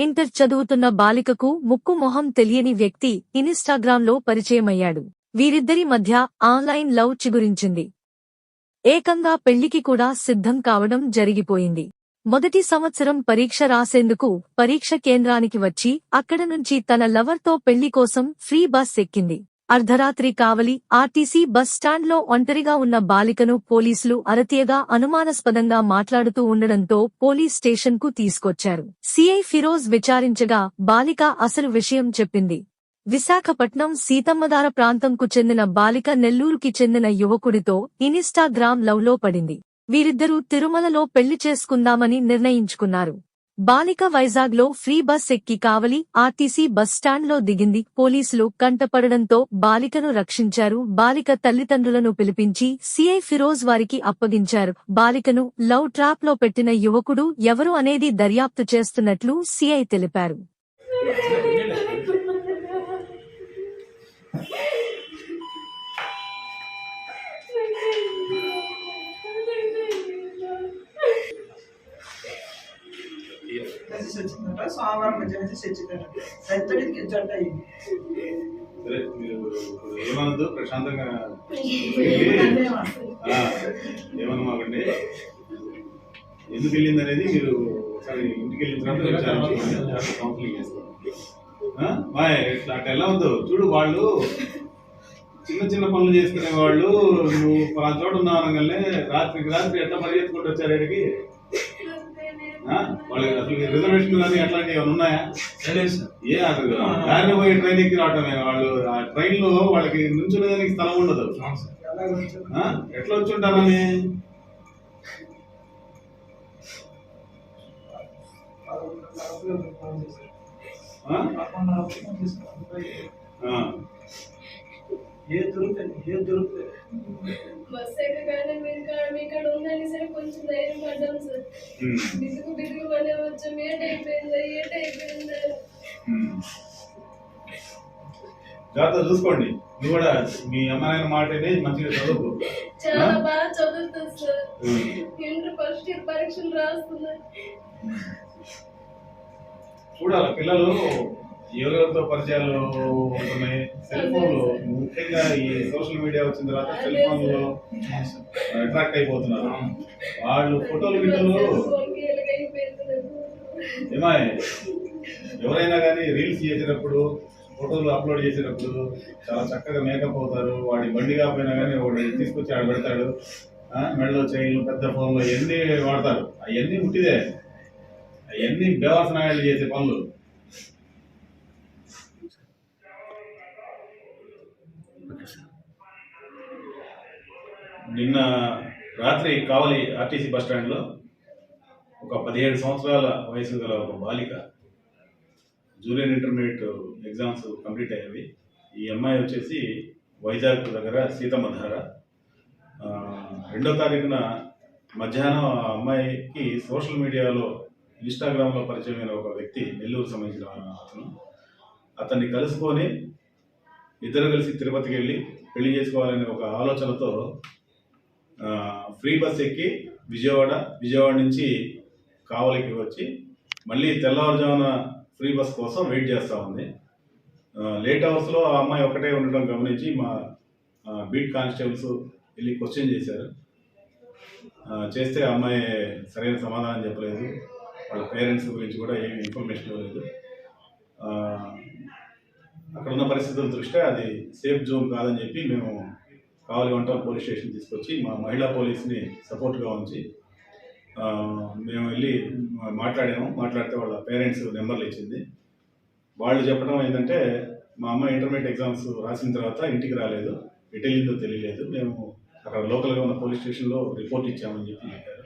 Inter చదువుతున్న బాలికకు ముక్కు మొహం తెలియని వ్యక్తి ఇన్స్టాగ్రామ్లో పరిచయమయ్యాడు. వీరిద్దరి మధ్య ఆన్లైన్ లవ్ చిగురించింది. ఏకంగా పెళ్లికి కూడా సిద్ధం కావడం జరిగిపోయింది. మొదటి సంవత్సరం పరీక్ష రాసేందుకు పరీక్ష కేంద్రానికి వచ్చి అక్కడ నుంచి తన లవర్తో పెళ్లి కోసం ఫ్రీ బస్ ఎక్కింది. అర్ధరాత్రి కావలి ఆర్టీసీ బస్ స్టాండ్లో ఒంటరిగా ఉన్న బాలికను పోలీసులు అరతియగా అనుమానాస్పదంగా మాట్లాడుతూ ఉండడంతో పోలీస్ స్టేషన్కు తీసుకొచ్చారు. సీఐ ఫిరోజ్ విచారించగా బాలిక అసలు విషయం చెప్పింది. విశాఖపట్నం సీతమ్మధార ప్రాంతంకు చెందిన బాలిక నెల్లూరుకి చెందిన యువకుడితో ఇన్స్టాగ్రామ్ లవ్లో పడింది. వీరిద్దరూ తిరుమలలో పెళ్లి చేసుకుందామని నిర్ణయించుకున్నారు. బాలిక వైజాగ్లో ఫ్రీ బస్ ఎక్కి కావలి ఆర్టీసీ బస్టాండ్లో దిగింది. పోలీసులు కంటపడడంతో బాలికను రక్షించారు. బాలిక తల్లిదండ్రులను పిలిపించి సీఐ ఫిరోజ్ వారికి అప్పగించారు. బాలికను లవ్ ట్రాప్లో పెట్టిన యువకుడు ఎవరు అనేది దర్యాప్తు చేస్తున్నట్లు సీఐ తెలిపారు. సోమవారం మధ్యాహ్నం ఏమనద్దు, ప్రశాంతంగా ఏమనమాకండి. ఎందుకు వెళ్ళింది అనేది మీరు ఒకసారి ఇంటికి వెళ్ళిన తర్వాత కౌన్సిలింగ్ చేస్తాం. అట్లా ఎలా ఉందో చూడు. వాళ్ళు చిన్న చిన్న పనులు చేసుకునే వాళ్ళు నువ్వు పలా చోట ఉన్నావు అనగానే రాత్రికి రాత్రి ఎట్లా పరిగెత్తుకుంటూ వచ్చారు ఇక్కడికి. వాళ్ళకి అసలు రిజర్వేషన్ కానీ అట్లాంటివి ఏమైనా ఉన్నాయా? ఏ అసలు దారిని పోయి ట్రైన్ ఎక్కి రావటమే. వాళ్ళు ఆ ట్రైన్ లో వాళ్ళకి నుంచునేదానికి స్థలం ఉండదు. ఎట్లా వచ్చి ఉంటారని బస్ ఎక్కగానే మీకాడ ఉందని సరే కొంచెం ధైర్యం పడ్డాం సార్. బిగుకు పడే వచ్చాం. ఏటైపోయిందా జాగ్రత్త చూసుకోండి. నువ్వు కూడా మీ అమ్మాయిన మాటనే మంచిగా చదువుకో. చాలా బాగా చదువుతుంది సార్. ఇంటర్ ఫస్ట్ ఇయర్ పరీక్షలు రాస్తున్నారు. చూడాలి పిల్లలు ఎవరెవరితో పరిచయాలు ఉంటున్నాయి. సెల్ ఫోన్లో ముఖ్యంగా ఈ సోషల్ మీడియా వచ్చిన తర్వాత సెల్ ఫోన్లో అట్రాక్ట్ అయిపోతున్నారు. వాళ్ళు ఫోటోలు గిట్టలు ఏమాయ్ ఎవరైనా కానీ రీల్స్ చేసేటప్పుడు ఫోటోలు అప్లోడ్ చేసేటప్పుడు చాలా చక్కగా మేకప్ అవుతారు. వాడి బండి కాకపోయినా కానీ వాడు తీసుకొచ్చి ఆడ పెడతాడు. మెడలో చైన్లు పెద్ద ఫోన్లు ఇవన్నీ వాడతారు. అవన్నీ ఉట్టిదే. అవన్నీ బేవాసనాయాలు చేసే పనులు. నిన్న రాత్రి కావలి ఆర్టీసీ బస్టాండ్లో ఒక 17 సంవత్సరాల వయసు గల ఒక బాలిక, జూనియర్ ఇంటర్మీడియట్ ఎగ్జామ్స్ కంప్లీట్ అయ్యేవి. ఈ అమ్మాయి వచ్చేసి వైజాగ్ దగ్గర సీతమ్మధార. 2వ తారీఖున మధ్యాహ్నం ఆ అమ్మాయికి సోషల్ మీడియాలో ఇన్స్టాగ్రామ్లో పరిచయమైన ఒక వ్యక్తి, నెల్లూరు సంబంధించిన అతన్ని కలుసుకొని ఇద్దరు కలిసి తిరుపతికి వెళ్ళి పెళ్లి చేసుకోవాలనే ఒక ఆలోచనతో ఫ్రీ బస్ ఎక్కి విజయవాడ నుంచి కావలికి వచ్చి మళ్ళీ తెల్లవారుజామున ఫ్రీ బస్ కోసం వెయిట్ చేస్తూ ఉంది. లేట్ అవర్స్లో ఆ అమ్మాయి ఒకటే ఉండడం గమనించి మా బీట్ కానిస్టేబుల్స్ వెళ్ళి క్వశ్చన్ చేశారు. చేస్తే ఆ అమ్మాయి సరైన సమాధానం చెప్పలేదు. వాళ్ళ పేరెంట్స్ గురించి కూడా ఏమి ఇన్ఫర్మేషన్ ఇవ్వలేదు. అక్కడ ఉన్న పరిస్థితుల దృష్ట్యా అది సేఫ్ జోన్ కాదని చెప్పి మేము కావలి వంటల్ పోలీస్ స్టేషన్ తీసుకొచ్చి మా మహిళా పోలీస్ని సపోర్ట్గా ఉంచి మేము వెళ్ళి మాట్లాడితే వాళ్ళ పేరెంట్స్ నెంబర్లు ఇచ్చింది. వాళ్ళు చెప్పడం ఏంటంటే మా అమ్మాయి ఇంటర్మీడియట్ ఎగ్జామ్స్ రాసిన తర్వాత ఇంటికి రాలేదు, ఎటు వెళ్ళిందో తెలియలేదు, మేము అక్కడ లోకల్గా ఉన్న పోలీస్ స్టేషన్లో రిపోర్ట్ ఇచ్చామని చెప్పి చెప్పారు.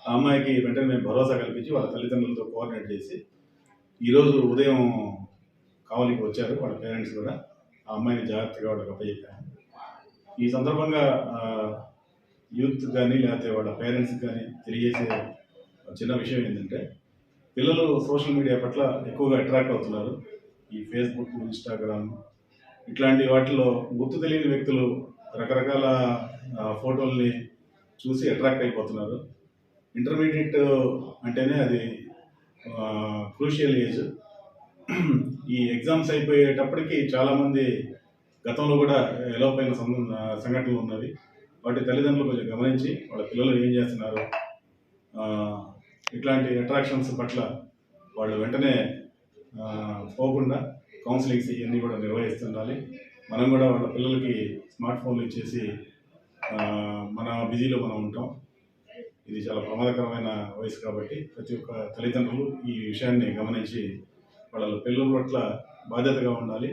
ఆ అమ్మాయికి వెంటనే మేము భరోసా కల్పించి వాళ్ళ తల్లిదండ్రులతో కోఆర్డినేట్ చేసి ఈరోజు ఉదయం కావలికి వచ్చారు. వాళ్ళ పేరెంట్స్ కూడా ఆ అమ్మాయిని జాగ్రత్తగా వాళ్ళకి అప్పచెప్పాము. ఈ సందర్భంగా యూత్ కానీ లేకపోతే వాళ్ళ పేరెంట్స్కి కానీ తెలియజేసే చిన్న విషయం ఏంటంటే, పిల్లలు సోషల్ మీడియా పట్ల ఎక్కువగా అట్రాక్ట్ అవుతున్నారు. ఈ ఫేస్బుక్, ఇన్స్టాగ్రామ్ ఇట్లాంటి వాటిలో గుర్తు తెలియని వ్యక్తులు రకరకాల ఫోటోల్ని చూసి అట్రాక్ట్ అయిపోతున్నారు. ఇంటర్మీడియట్ అంటేనే అది క్రూషియల్ ఏజ్. ఈ ఎగ్జామ్స్ అయిపోయేటప్పటికి చాలామంది గతంలో కూడా ఎలోపైన సంఘటనలు ఉన్నవి. వాటి తల్లిదండ్రులు కొంచెం గమనించి వాళ్ళ పిల్లలు ఏం చేస్తున్నారు, ఇట్లాంటి అట్రాక్షన్స్ పట్ల వాళ్ళు వెంటనే పోకుండా కౌన్సిలింగ్స్ ఇవన్నీ కూడా నిర్వహిస్తుండాలి. మనం కూడా వాళ్ళ పిల్లలకి స్మార్ట్ ఫోన్లు ఇచ్చేసి మన బిజీలో మనం ఉంటాం. ఇది చాలా ప్రమాదకరమైన వయసు కాబట్టి ప్రతి ఒక్క తల్లిదండ్రులు ఈ విషయాన్ని గమనించి వాళ్ళ పిల్లల పట్ల బాధ్యతగా ఉండాలి.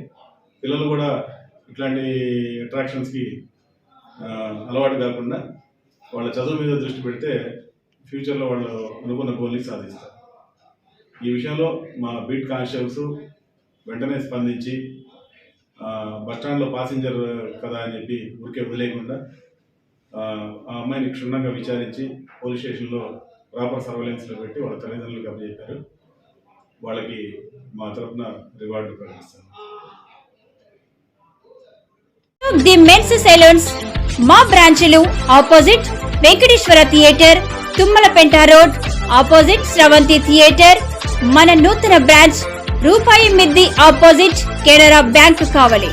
పిల్లలు కూడా ఇట్లాంటి అట్రాక్షన్స్కి అలవాటు కాకుండా వాళ్ళ చదువు మీద దృష్టి పెడితే ఫ్యూచర్లో వాళ్ళు అనుకున్న గోల్ని సాధిస్తారు. ఈ విషయంలో మా బీట్ కానిస్టేబుల్స్ వెంటనే స్పందించి బస్టాండ్లో పాసింజర్ కదా అని చెప్పి ఊరికే వదిలేయకుండా ఆ అమ్మాయిని క్షుణ్ణంగా విచారించి పోలీస్ స్టేషన్లో ప్రాపర్ సర్వేలెన్స్లో పెట్టి వాళ్ళ తల్లిదండ్రులకు అప్పచెప్పారు. వాళ్ళకి మా తరఫున రివార్డు ప్రకటిస్తాను. ది మెన్స్ సెలూన్స్ మా బ్రాంచ్లు opposite Venkateswara theatre, Tummalapenta road, opposite Sravanthi theatre. మన నూతన బ్రాంచ్ రూపాయి మిద్ది ఆపోజిట్ కెనరా బ్యాంక్ కావలి.